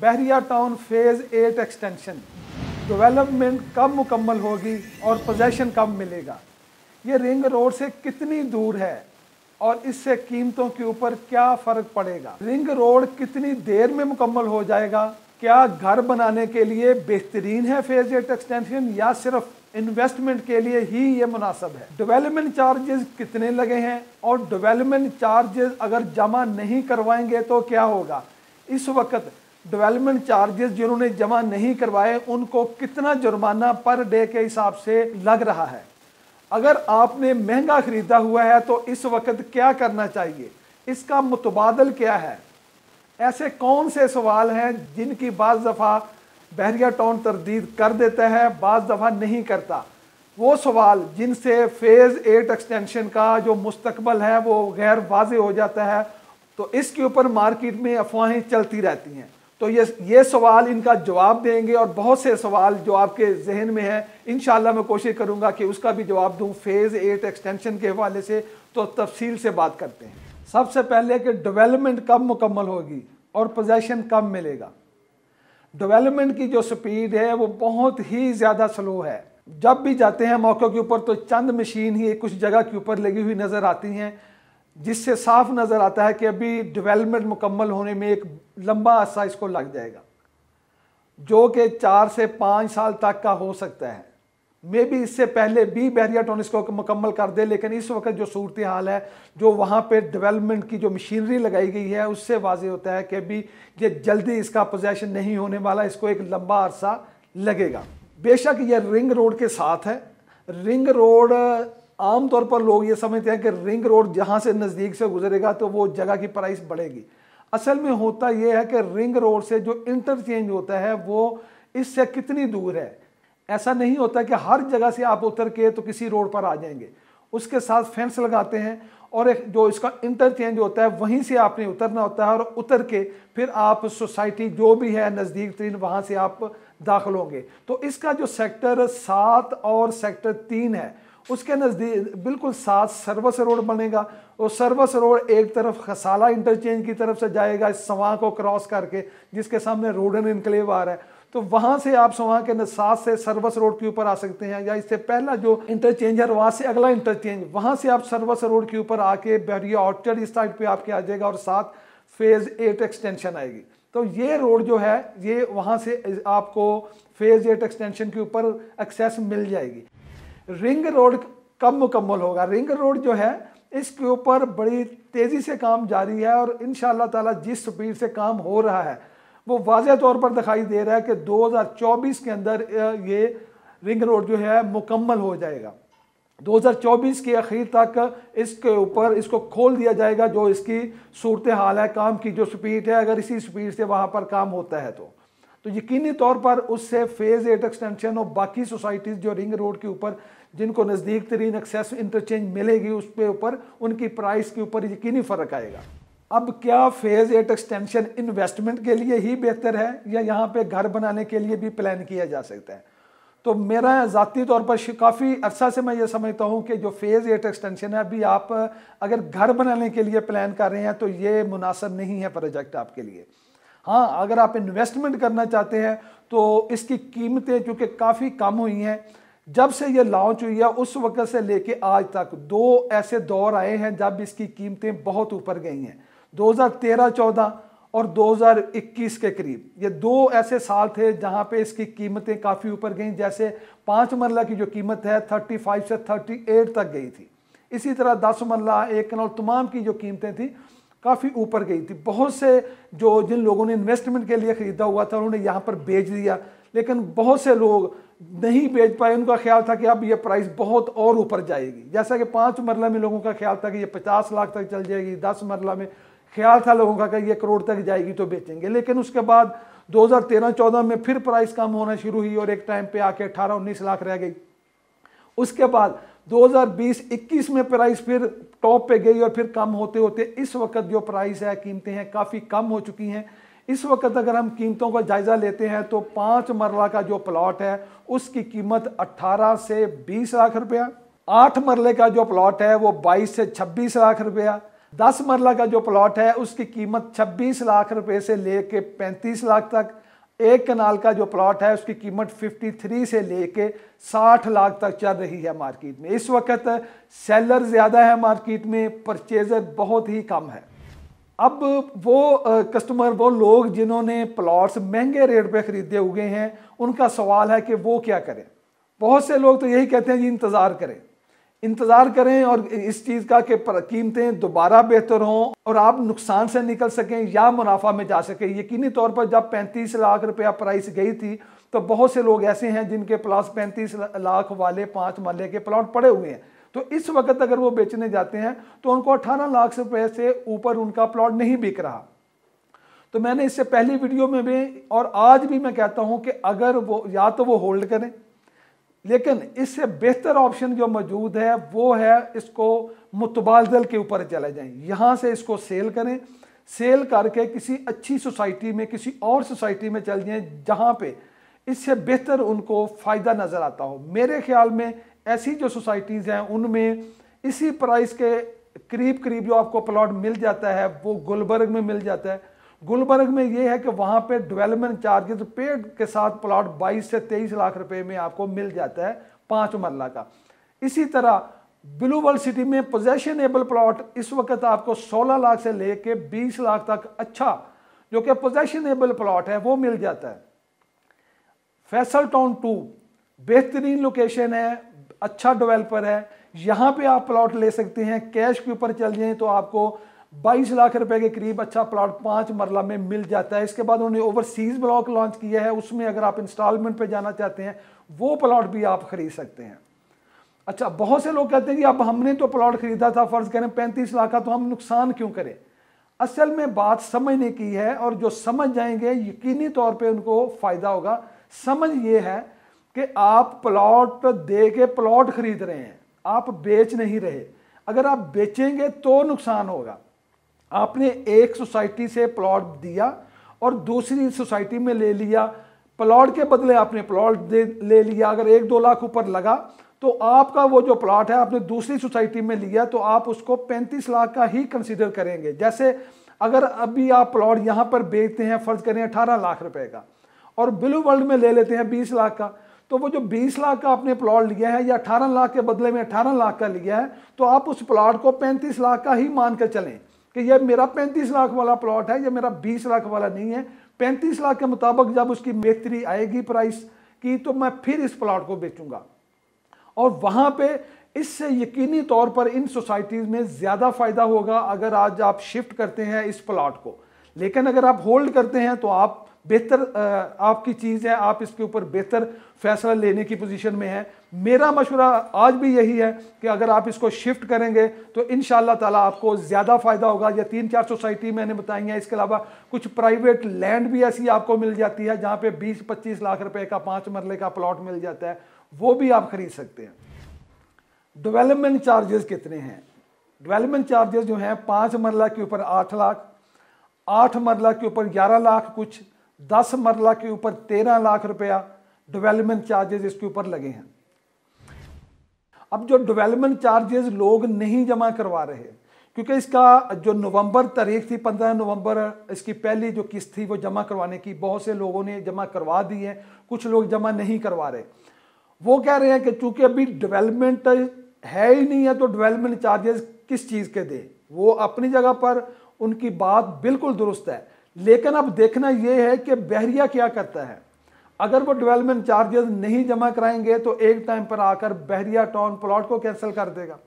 बहरिया town phase 8 extension development कब मुकम्मल होगी और पोजेशन कब मिलेगा, ये रिंग रोड से कितनी दूर है और इससे कीमतों के ऊपर क्या फ़र्क पड़ेगा, रिंग रोड कितनी देर में मुकम्मल हो जाएगा, क्या घर बनाने के लिए बेहतरीन है फेज़ 8 एक्सटेंशन या सिर्फ इन्वेस्टमेंट के लिए ही ये मुनासिब है, डेवलपमेंट चार्जेस कितने लगे हैं और डेवलपमेंट चार्जेस अगर जमा नहीं करवाएंगे तो क्या होगा। इस वक्त डेवलपमेंट चार्जेस जिन्होंने जमा नहीं करवाए उनको कितना जुर्माना पर डे के हिसाब से लग रहा है। अगर आपने महंगा ख़रीदा हुआ है तो इस वक्त क्या करना चाहिए, इसका मुतबादल क्या है। ऐसे कौन से सवाल हैं जिनकी बाज़ दफ़ा बहरिया टाउन तरदीद कर देता है, बाज़ दफ़ा नहीं करता। वो सवाल जिनसे फेज़ 8 एक्सटेंशन का जो मुस्तकबल है वो गैर वाज़े हो जाता है, तो इसके ऊपर मार्केट में अफवाहें चलती रहती हैं। तो ये सवाल इनका जवाब देंगे और बहुत से सवाल जो आपके जहन में है इंशाअल्लाह मैं कोशिश करूंगा कि उसका भी जवाब दूं फेज़ 8 एक्सटेंशन के हवाले से। तो तफसील से बात करते हैं। सबसे पहले कि डेवलपमेंट कब मुकम्मल होगी और पोजेशन कब मिलेगा। डेवलपमेंट की जो स्पीड है वो बहुत ही ज़्यादा स्लो है। जब भी जाते हैं मौक़ों के ऊपर तो चंद मशीन ही कुछ जगह के ऊपर लगी हुई नज़र आती हैं, जिससे साफ नज़र आता है कि अभी डेवलपमेंट मुकम्मल होने में एक लंबा अरसा इसको लग जाएगा, जो कि 4 से 5 साल तक का हो सकता है। मे भी इससे पहले भी बहरिया टाउन इसको मुकम्मल कर दे, लेकिन इस वक्त जो सूरत हाल है, जो वहाँ पे डेवलपमेंट की जो मशीनरी लगाई गई है उससे वाज़ेह होता है कि अभी ये जल्दी इसका पोजेशन नहीं होने वाला, इसको एक लंबा अरसा लगेगा। बेशक ये रिंग रोड के साथ है। रिंग रोड आम तौर पर लोग ये समझते हैं कि रिंग रोड जहाँ से नज़दीक से गुजरेगा तो वो जगह की प्राइस बढ़ेगी। असल में होता ये है कि रिंग रोड से जो इंटरचेंज होता है वो इससे कितनी दूर है। ऐसा नहीं होता कि हर जगह से आप उतर के तो किसी रोड पर आ जाएंगे, उसके साथ फेंस लगाते हैं और एक जो इसका इंटरचेंज होता है वहीं से आपने उतरना होता है और उतर के फिर आप सोसाइटी जो भी है नज़दीक तरीन वहाँ से आप दाखिल होंगे। तो इसका जो सेक्टर 7 और सेक्टर 3 है उसके नज़दीक बिल्कुल साथ सर्विस रोड बनेगा और सर्विस रोड एक तरफ खसाला इंटरचेंज की तरफ से जाएगा सवां को क्रॉस करके, जिसके सामने रोडन इनक्लेव आ रहा है। तो वहाँ से आप सवां के साथ से सर्विस रोड के ऊपर आ सकते हैं, या इससे पहला जो इंटरचेंज है वहाँ से अगला इंटरचेंज, वहाँ से आप सर्विस रोड के ऊपर आके बहरिया ऑर्चर्ड इस साइड पर आपके आ जाएगा और साथ फेज़ 8 एक्सटेंशन आएगी। तो ये रोड जो है ये वहाँ से आपको फेज़ 8 एक्सटेंशन के ऊपर एक्सेस मिल जाएगी। रिंग रोड कब मुकम्मल होगा। रिंग रोड जो है इसके ऊपर बड़ी तेज़ी से काम जारी है और इंशाअल्लाह ताला जिस स्पीड से काम हो रहा है वो वाज़ेह तौर पर दिखाई दे रहा है कि 2024 के अंदर ये रिंग रोड जो है मुकम्मल हो जाएगा। 2024 के आखिर तक इसके ऊपर इसको खोल दिया जाएगा। जो इसकी सूरत हाल है, काम की जो स्पीड है, अगर इसी स्पीड से वहाँ पर काम होता है तो यकीनी तौर पर उससे फेज़ 8 एक्सटेंशन और बाकी सोसाइटीज़ जो रिंग रोड के ऊपर जिनको नज़दीक तरीन एक्सेस इंटरचेंज मिलेगी उस पे ऊपर उनकी प्राइस के ऊपर यकीनी फ़र्क आएगा। अब क्या फेज़ 8 एक्सटेंशन इन्वेस्टमेंट के लिए ही बेहतर है या यहाँ पे घर बनाने के लिए भी प्लान किया जा सकता है। तो मेरा ज़ाती तौर पर काफ़ी अर्सा से मैं ये समझता हूँ कि जो फेज़ 8 एक्सटेंशन है, अभी आप अगर घर बनाने के लिए प्लान कर रहे हैं तो ये मुनासिब नहीं है प्रोजेक्ट आपके लिए। हाँ, अगर आप इन्वेस्टमेंट करना चाहते हैं तो इसकी कीमतें चूँकि काफ़ी कम हुई हैं, जब से ये लॉन्च हुई है उस वक्त से लेके आज तक 2 ऐसे दौर आए हैं जब इसकी कीमतें बहुत ऊपर गई हैं। 2013-14 और 2021 के करीब ये 2 ऐसे साल थे जहाँ पे इसकी कीमतें काफ़ी ऊपर गईं। जैसे 5 मरला की जो कीमत है 35 से 38 तक गई थी। इसी तरह 10 मरला, 1 कनाल तमाम की जो कीमतें थी काफ़ी ऊपर गई थी। बहुत से जो जिन लोगों ने इन्वेस्टमेंट के लिए ख़रीदा हुआ था उन्होंने यहाँ पर बेच दिया, लेकिन बहुत से लोग नहीं बेच पाए। उनका ख्याल था कि अब ये प्राइस बहुत और ऊपर जाएगी। जैसा कि 5 मरला में लोगों का ख्याल था कि ये 50 लाख तक चल जाएगी, 10 मरला में ख्याल था लोगों का कि ये करोड़ तक जाएगी तो बेचेंगे। लेकिन उसके बाद 2013-14 में फिर प्राइस कम होना शुरू हुई और एक टाइम पे आके 18-19 लाख रह गई। उसके बाद 2020-21 में प्राइस फिर टॉप पे गई और फिर कम होते होते इस वक्त जो प्राइस है, कीमतें हैं काफ़ी कम हो चुकी हैं। इस वक्त अगर हम कीमतों का जायज़ा लेते हैं तो 5 मरला का जो प्लॉट है उसकी कीमत 18 से 20 लाख रुपया, 8 मरले का जो प्लॉट है वो 22 से 26 लाख रुपया, 10 मरला का जो प्लॉट है उसकी कीमत 26 लाख रुपए से लेके 35 लाख तक। एक कनाल का जो प्लॉट है उसकी कीमत 53 से लेके 60 लाख तक चल रही है मार्केट में। इस वक्त सेलर ज़्यादा है मार्केट में, परचेजर बहुत ही कम है। अब वो कस्टमर, वो लोग जिन्होंने प्लॉट्स महंगे रेट पे ख़रीदे हुए हैं, उनका सवाल है कि वो क्या करें। बहुत से लोग तो यही कहते हैं जी इंतज़ार करें और इस चीज़ का कि कीमतें दोबारा बेहतर हों और आप नुकसान से निकल सकें या मुनाफा में जा सकें। यकीनी तौर पर जब 35 लाख रुपया प्राइस गई थी तो बहुत से लोग ऐसे हैं जिनके पास 35 लाख वाले 5 मरले के प्लॉट पड़े हुए हैं। तो इस वक्त अगर वो बेचने जाते हैं तो उनको 18 लाख रुपए से ऊपर उनका प्लॉट नहीं बिक रहा। तो मैंने इससे पहली वीडियो में भी और आज भी मैं कहता हूं कि अगर वो या तो वो होल्ड करें, लेकिन इससे बेहतर ऑप्शन जो मौजूद है वो है इसको मुतबादल के ऊपर चले जाएं। यहाँ से इसको सेल करें, सेल करके किसी अच्छी सोसाइटी में, किसी और सोसाइटी में चल जाएं जहाँ पे इससे बेहतर उनको फ़ायदा नज़र आता हो। मेरे ख्याल में ऐसी जो सोसाइटीज़ हैं उनमें इसी प्राइस के करीब करीब जो आपको प्लॉट मिल जाता है वो गुलबर्ग में मिल जाता है। गुलबर्ग में ये है कि वहाँ पे डेवलपमेंट चार्जेस पेड के साथ प्लॉट 22 से 23 लाख रुपए में आपको मिल जाता है 5 मरला का। इसी तरह ब्लू वर्ल्ड सिटी में पोजेशनेबल प्लॉट इस वक्त आपको 16 लाख से लेके 20 लाख तक अच्छा जो कि पोजेशनेबल प्लॉट है वो मिल जाता है। फैसल टाउन 2 बेहतरीन लोकेशन है, अच्छा डेवलपर है, यहाँ पे आप प्लॉट ले सकते हैं। कैश के ऊपर चल जाएं तो आपको 22 लाख रुपए के करीब अच्छा प्लॉट 5 मरला में मिल जाता है। इसके बाद उन्होंने ओवरसीज ब्लॉक लॉन्च किया है, उसमें अगर आप इंस्टॉलमेंट पे जाना चाहते हैं वो प्लॉट भी आप खरीद सकते हैं। अच्छा, बहुत से लोग कहते हैं कि अब हमने तो प्लॉट खरीदा था, फर्ज करें 35 लाख का, तो हम नुकसान क्यों करें। असल में बात समझने की है और जो समझ जाएंगे यकीनी तौर पर उनको फ़ायदा होगा। समझ ये है कि आप प्लॉट दे के प्लॉट खरीद रहे हैं, आप बेच नहीं रहे। अगर आप बेचेंगे तो नुकसान होगा। आपने एक सोसाइटी से प्लॉट दिया और दूसरी सोसाइटी में ले लिया, प्लॉट के बदले आपने प्लॉट ले लिया। अगर 1-2 लाख ऊपर लगा तो आपका वो जो प्लॉट है आपने दूसरी सोसाइटी में लिया तो आप उसको 35 लाख का ही कंसीडर करेंगे। जैसे अगर अभी आप प्लॉट यहाँ पर बेचते हैं, फर्ज करें 18 लाख रुपए का, और ब्लू वर्ल्ड में ले लेते हैं 20 लाख का, तो वो जो 20 लाख का आपने प्लॉट लिया है या 18 लाख के बदले में 18 लाख का लिया है, तो आप उस प्लॉट को 35 लाख का ही मान कर चलें कि ये मेरा 35 लाख वाला प्लॉट है, ये मेरा 20 लाख वाला नहीं है। 35 लाख के मुताबिक जब उसकी बेहतरी आएगी प्राइस की तो मैं फिर इस प्लॉट को बेचूंगा। और वहाँ पे इससे यकीनी तौर पर इन सोसाइटीज़ में ज़्यादा फ़ायदा होगा अगर आज आप शिफ्ट करते हैं इस प्लॉट को। लेकिन अगर आप होल्ड करते हैं तो आप बेहतर आपकी चीज़ है, आप इसके ऊपर बेहतर फैसला लेने की पोजीशन में है। मेरा मशवरा आज भी यही है कि अगर आप इसको शिफ्ट करेंगे तो इंशाअल्लाह ताला आपको ज़्यादा फ़ायदा होगा। या 3-4 सोसाइटी मैंने बताई हैं, इसके अलावा कुछ प्राइवेट लैंड भी ऐसी आपको मिल जाती है जहाँ पे 20-25 लाख रुपए का 5 मरले का प्लॉट मिल जाता है, वो भी आप खरीद सकते हैं। डेवलपमेंट चार्जेस कितने हैं? डेवलपमेंट चार्जेस जो हैं 5 मरला के ऊपर 8 लाख, 8 मरला के ऊपर 11 लाख कुछ, 10 मरला के ऊपर 13 लाख रुपया डेवलपमेंट चार्जेस इसके ऊपर लगे हैं। अब जो डेवलपमेंट चार्जेस लोग नहीं जमा करवा रहे क्योंकि इसका जो नवंबर तारीख थी 15 नवंबर इसकी पहली जो किस्त थी वो जमा करवाने की, बहुत से लोगों ने जमा करवा दी है, कुछ लोग जमा नहीं करवा रहे। वो कह रहे हैं कि चूंकि अभी डेवलपमेंट है ही नहीं है तो डेवलपमेंट चार्जेस किस चीज़ के दे। वो अपनी जगह पर उनकी बात बिल्कुल दुरुस्त है, लेकिन अब देखना यह है कि बहरिया क्या करता है। अगर वो डेवलपमेंट चार्जेस नहीं जमा कराएंगे तो एक टाइम पर आकर बहरिया टाउन प्लॉट को कैंसिल कर देगा।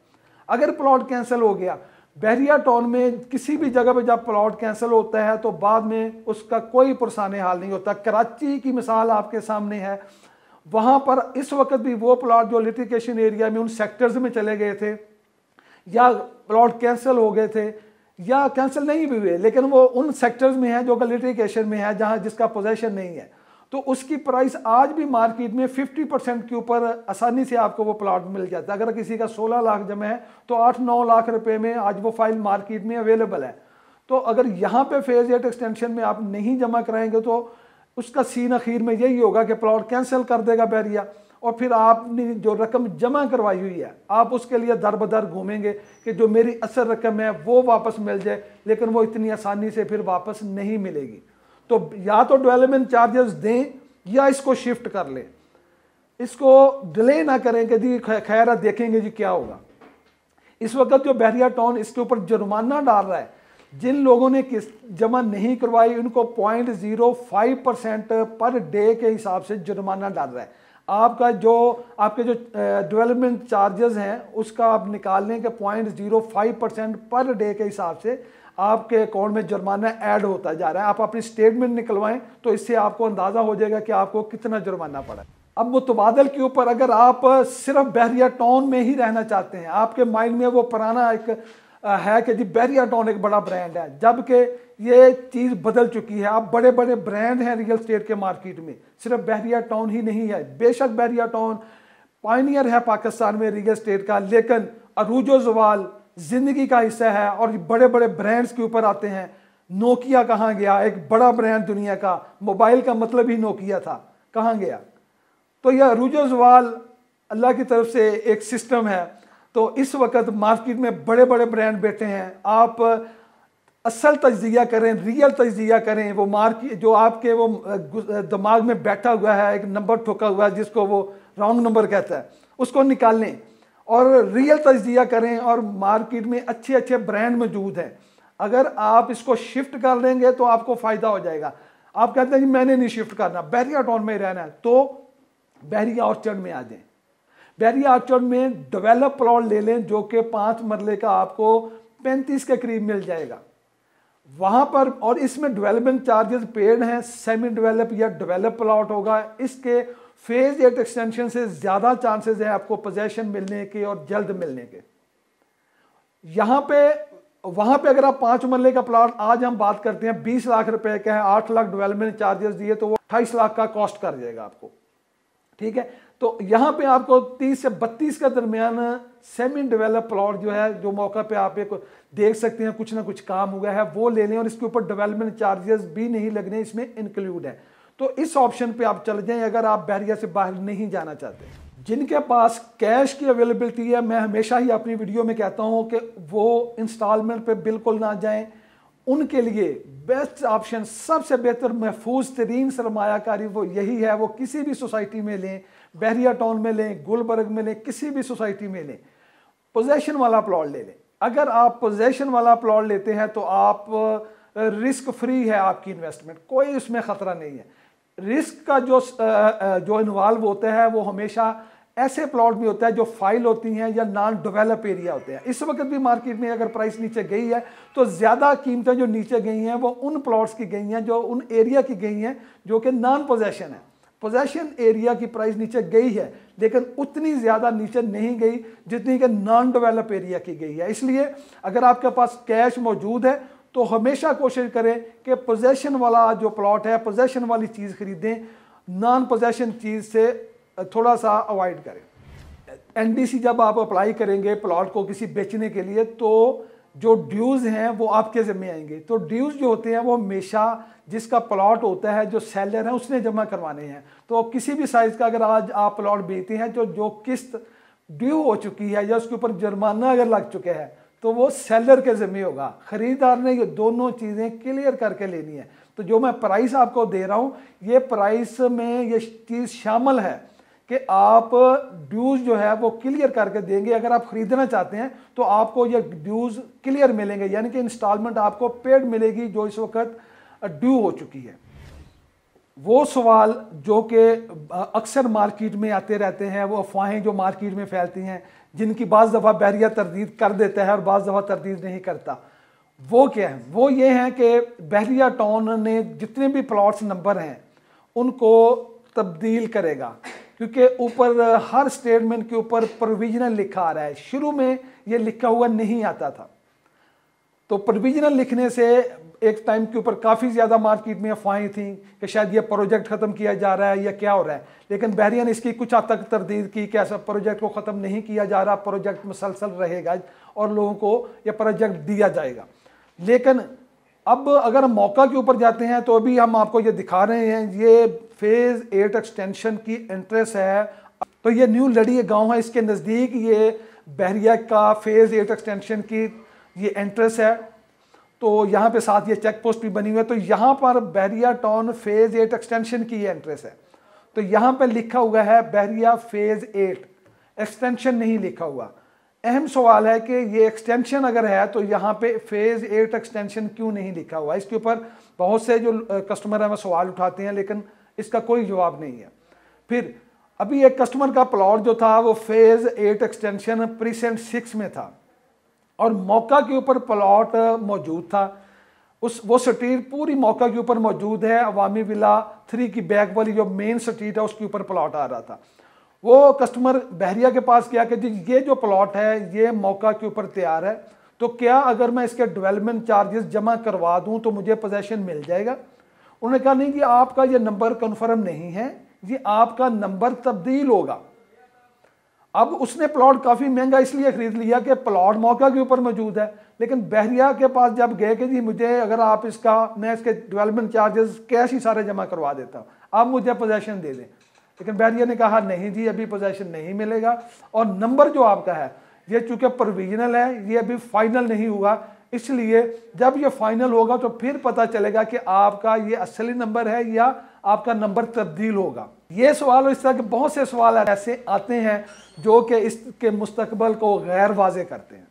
अगर प्लॉट कैंसिल हो गया, बहरिया टाउन में किसी भी जगह पे जब प्लॉट कैंसिल होता है तो बाद में उसका कोई पुरसाने हाल नहीं होता। कराची की मिसाल आपके सामने है, वहाँ पर इस वक्त भी वो प्लॉट जो लिटिगेशन एरिया में उन सेक्टर्स में चले गए थे या प्लॉट कैंसिल हो गए थे या कैंसिल नहीं भी हुए, लेकिन वो उन सेक्टर्स में है जो लिटिगेशन में है जहाँ जिसका पोजेशन नहीं है, तो उसकी प्राइस आज भी मार्केट में 50% के ऊपर आसानी से आपको वो प्लॉट मिल जाता है। अगर किसी का 16 लाख जमा है तो 8-9 लाख रुपए में आज वो फाइल मार्केट में अवेलेबल है। तो अगर यहाँ पे फेज 8 एक्सटेंशन में आप नहीं जमा कराएंगे तो उसका सीन आखिर में यही होगा कि प्लॉट कैंसिल कर देगा बहरिया। और फिर आपने जो रकम जमा करवाई हुई है आप उसके लिए दर बदर घूमेंगे कि जो मेरी असल रकम है वो वापस मिल जाए, लेकिन वो इतनी आसानी से फिर वापस नहीं मिलेगी। तो या तो डेवलपमेंट चार्जेस दें या इसको शिफ्ट कर लें, इसको डिले ना करें कि जी खैर देखेंगे जी क्या होगा। इस वक्त जो बहरिया टाउन इसके ऊपर जुर्माना डाल रहा है, जिन लोगों ने किस्त जमा नहीं करवाई उनको 0.05% पर डे के हिसाब से जुर्माना डाल रहा है। आपके जो डेवलपमेंट चार्जेस हैं उसका आप निकाल लें कि 0.05% पर डे के हिसाब से आपके अकाउंट में जुर्माना ऐड होता जा रहा है। आप अपनी स्टेटमेंट निकलवाएं तो इससे आपको अंदाज़ा हो जाएगा कि आपको कितना जुर्माना पड़ा। अब मुतबादल के ऊपर अगर आप सिर्फ बहरिया टाउन में ही रहना चाहते हैं, आपके माइंड में वो पुराना एक है कि जी बहरिया टाउन एक बड़ा ब्रांड है, जबकि ये चीज़ बदल चुकी है। अब बड़े बड़े ब्रांड हैं रियल एस्टेट के मार्केट में, सिर्फ बहरिया टाउन ही नहीं है। बेशक बहरिया टाउन पायनियर है पाकिस्तान में रियल एस्टेट का, लेकिन अरूजो ज़वाल ज़िंदगी का हिस्सा है और बड़े बड़े ब्रांड्स के ऊपर आते हैं। नोकिया कहाँ गया, एक बड़ा ब्रांड दुनिया का, मोबाइल का मतलब ही नोकिया था, कहाँ गया। तो यह अरूजो ज़वाल अल्लाह की तरफ से एक सिस्टम है। तो इस वक्त मार्केट में बड़े बड़े ब्रांड बैठे हैं। आप असल तज्जिया करें, रियल तज्जिया करें। वो मार्केट जो आपके वो दिमाग में बैठा हुआ है, एक नंबर ठोका हुआ है जिसको वो रॉन्ग नंबर कहता है, उसको निकालें और रियल तज्जिया करें। और मार्केट में अच्छे अच्छे ब्रांड मौजूद हैं, अगर आप इसको शिफ्ट कर लेंगे तो आपको फ़ायदा हो जाएगा। आप कहते हैं कि मैंने नहीं शिफ्ट करना, बहरिया टाउन में ही रहना है, तो बहरिया ऑर्चर्ड में आ जाएं। बहरिया ऑर्चर्ड में डेवलप प्लॉट ले लें जो कि 5 मरले का आपको 35 के करीब मिल जाएगा वहाँ पर। और इसमें डेवलपमेंट चार्जेस पेड हैं। सेमी डेवलप या डेवलप प्लॉट होगा, इसके फेज 8 एक्सटेंशन से ज़्यादा चांसेस हैं आपको पोजेशन मिलने के और जल्द मिलने के। यहाँ पे वहाँ पे अगर आप 5 मरले का प्लॉट आज हम बात करते हैं 20 लाख रुपए का है, 8 लाख डेवलपमेंट चार्जेस दिए तो वो 28 लाख का कॉस्ट कर जाएगा आपको, ठीक है। तो यहाँ पे आपको 30 से 32 के दरमियान सेमी डेवलप प्लॉट जो है, जो मौका पे आप एक देख सकते हैं कुछ ना कुछ काम हुआ है, वो ले लें और इसके ऊपर डेवलपमेंट चार्जेस भी नहीं लगने, इसमें इंक्लूड है। तो इस ऑप्शन पे आप चल जाएं अगर आप बहरिया से बाहर नहीं जाना चाहते। जिनके पास कैश की अवेलेबिलिटी है, मैं हमेशा ही अपनी वीडियो में कहता हूँ कि वो इंस्टॉलमेंट पे बिल्कुल ना जाएं। उनके लिए बेस्ट ऑप्शन, सबसे बेहतर महफूज तरीन सरमायाकारी वो यही है, वो किसी भी सोसाइटी में लें, बहरिया टाउन में लें, गुलबर्ग में लें, किसी भी सोसाइटी में लें, पोजेशन वाला प्लॉट ले लें। अगर आप पोजेशन वाला प्लॉट लेते हैं तो आप रिस्क फ्री है आपकी इन्वेस्टमेंट, कोई उसमें ख़तरा नहीं है। रिस्क का जो इन्वॉल्व होता है वो हमेशा ऐसे प्लॉट में होता है जो फाइल होती हैं या नॉन डेवलप एरिया होते हैं। इस वक्त भी मार्केट में अगर प्राइस नीचे गई है तो ज़्यादा कीमतें जो नीचे गई हैं वो उन प्लॉट्स की गई हैं, जो उन एरिया की गई हैं जो कि नॉन पोजेशन है। पोजेशन एरिया की प्राइस नीचे गई है लेकिन उतनी ज़्यादा नीचे नहीं गई जितनी कि नॉन डेवलप एरिया की गई है। इसलिए अगर आपके पास कैश मौजूद है तो हमेशा कोशिश करें कि पोजेशन वाला जो प्लॉट है, पोजेशन वाली चीज़ खरीदें, नॉन पोजेशन चीज़ से थोड़ा सा अवॉइड करें। एनडीसी जब आप अप्लाई करेंगे प्लॉट को किसी बेचने के लिए तो जो ड्यूज़ हैं वो आपके ज़िम्मे आएंगे। तो ड्यूज़ जो होते हैं वो हमेशा जिसका प्लॉट होता है, जो सेलर है, उसने जमा करवाने हैं। तो किसी भी साइज़ का अगर आज आप प्लॉट बेचते हैं तो जो किस्त ड्यू हो चुकी है या उसके ऊपर जुर्माना अगर लग चुके हैं तो वो सेलर के ज़िम्मे होगा। ख़रीदार ने ये दोनों चीज़ें क्लियर करके लेनी है। तो जो मैं प्राइस आपको दे रहा हूँ, ये प्राइस में ये चीज़ शामिल है कि आप ड्यूज़ जो है वो क्लियर करके देंगे। अगर आप ख़रीदना चाहते हैं तो आपको ये ड्यूज़ क्लियर मिलेंगे, यानी कि इंस्टॉलमेंट आपको पेड मिलेगी जो इस वक्त ड्यू हो चुकी है। वो सवाल जो कि अक्सर मार्केट में आते रहते हैं, वो अफवाहें जो मार्केट में फैलती हैं, जिनकी बाज़ दफ़ा बहरिया तरदीद कर देता है और बाज़ दफ़ा तरदीद नहीं करता, वो क्या है? वो ये हैं कि बहरिया टाउन ने जितने भी प्लॉट्स नंबर हैं उनको तब्दील करेगा, क्योंकि ऊपर हर स्टेटमेंट के ऊपर प्रोविजनल लिखा आ रहा है। शुरू में ये लिखा हुआ नहीं आता था, तो प्रोविजनल लिखने से एक टाइम के ऊपर काफ़ी ज़्यादा मार्केट में अफवाहें थी कि शायद ये प्रोजेक्ट ख़त्म किया जा रहा है या क्या हो रहा है। लेकिन बहरिया ने इसकी कुछ हद तक तरदीद की कि ऐसा प्रोजेक्ट को ख़त्म नहीं किया जा रहा, प्रोजेक्ट मुसलसल रहेगा और लोगों को ये प्रोजेक्ट दिया जाएगा। लेकिन अब अगर हम मौका के ऊपर जाते हैं तो अभी हम आपको ये दिखा रहे हैं, ये फेज़ 8 एक्सटेंशन की इंटरेस्ट है तो ये न्यू लड़ी गांव है, इसके नज़दीक ये बहरिया का फेज़ 8 एक्सटेंशन की ये एंट्रेंस है। तो यहाँ पे साथ ये चेक पोस्ट भी बनी हुई है। तो यहाँ पर बहरिया टाउन फेज़ 8 एक्सटेंशन की ये एंट्रेंस है। तो यहाँ पे लिखा हुआ है बहरिया फेज़ 8, एक्सटेंशन नहीं लिखा हुआ। अहम सवाल है कि ये एक्सटेंशन अगर है तो यहाँ पे फेज़ 8 एक्सटेंशन क्यों नहीं लिखा हुआ। इसके ऊपर बहुत से जो कस्टमर हैं वो सवाल उठाते हैं, लेकिन इसका कोई जवाब नहीं है। फिर अभी एक कस्टमर का प्लॉट जो था वो फेज़ 8 एक्सटेंशन प्रीसेंट 6 में था और मौका के ऊपर प्लॉट मौजूद था। वो स्ट्रीट पूरी मौका के ऊपर मौजूद है। अवामी विला 3 की बैक वाली जो मेन स्ट्रीट है उसके ऊपर प्लॉट आ रहा था। वो कस्टमर बहरिया के पास गया कि जी ये जो प्लॉट है ये मौका के ऊपर तैयार है, तो क्या अगर मैं इसके डेवलपमेंट चार्जेस जमा करवा दूं तो मुझे पोजेशन मिल जाएगा। उन्होंने कहा नहीं जी आपका ये नंबर कन्फर्म नहीं है, ये आपका नंबर तब्दील होगा। अब उसने प्लॉट काफ़ी महंगा इसलिए खरीद लिया कि प्लॉट मौका के ऊपर मौजूद है, लेकिन बहरिया के पास जब गए कि जी मुझे अगर आप मैं इसके डेवलपमेंट चार्जेस कैश ही सारे जमा करवा देता हूँ, आप मुझे पोजेशन दे दें। लेकिन बहरिया ने कहा नहीं जी अभी पोजेशन नहीं मिलेगा और नंबर जो आपका है ये चूँकि प्रोविजनल है, ये अभी फाइनल नहीं हुआ, इसलिए जब ये फाइनल होगा तो फिर पता चलेगा कि आपका ये असली नंबर है या आपका नंबर तब्दील होगा। ये सवाल और इस तरह के बहुत से सवाल ऐसे आते हैं जो कि इसके मुस्तकबल को गैर वाज़े करते हैं।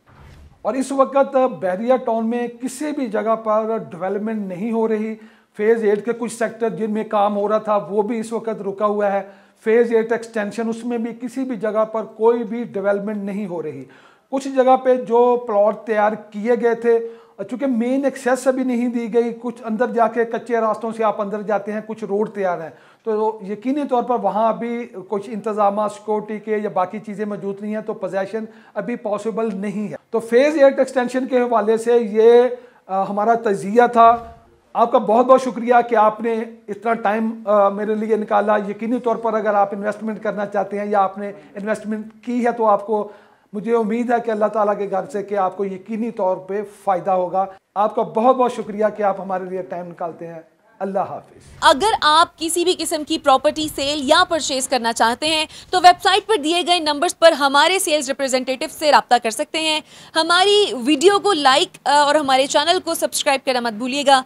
और इस वक्त बहरिया टाउन में किसी भी जगह पर डेवलपमेंट नहीं हो रही। फेज़ 8 के कुछ सेक्टर जिनमें काम हो रहा था वो भी इस वक्त रुका हुआ है। फेज़ 8 एक्सटेंशन उसमें भी किसी भी जगह पर कोई भी डेवलपमेंट नहीं हो रही। कुछ जगह पे जो प्लॉट तैयार किए गए थे, चूँकि मेन एक्सेस अभी नहीं दी गई, कुछ अंदर जाके कच्चे रास्तों से आप अंदर जाते हैं, कुछ रोड तैयार हैं, तो यकीनी तौर पर वहाँ अभी कुछ इंतजाम सिक्योरिटी के या बाकी चीज़ें मौजूद नहीं हैं, तो पोजेशन अभी पॉसिबल नहीं है। तो फेज़ 8 एक्सटेंशन के हवाले से ये हमारा तजिया था। आपका बहुत बहुत शुक्रिया कि आपने इतना टाइम मेरे लिए निकाला। यकीनी तौर पर अगर आप इन्वेस्टमेंट करना चाहते हैं या आपने इन्वेस्टमेंट की है तो आपको, मुझे उम्मीद है कि अल्लाह ताला के घर से कि आपको यकीनी तौर पे फ़ायदा होगा। आपका बहुत बहुत शुक्रिया कि आप हमारे लिए टाइम निकालते हैं। अल्लाह हाफिज। अगर आप किसी भी किस्म की प्रॉपर्टी सेल या परचेज करना चाहते हैं तो वेबसाइट पर दिए गए नंबर्स पर हमारे सेल्स रिप्रेजेंटेटिव से रब्ता कर सकते हैं। हमारी वीडियो को लाइक और हमारे चैनल को सब्सक्राइब करना मत भूलिएगा।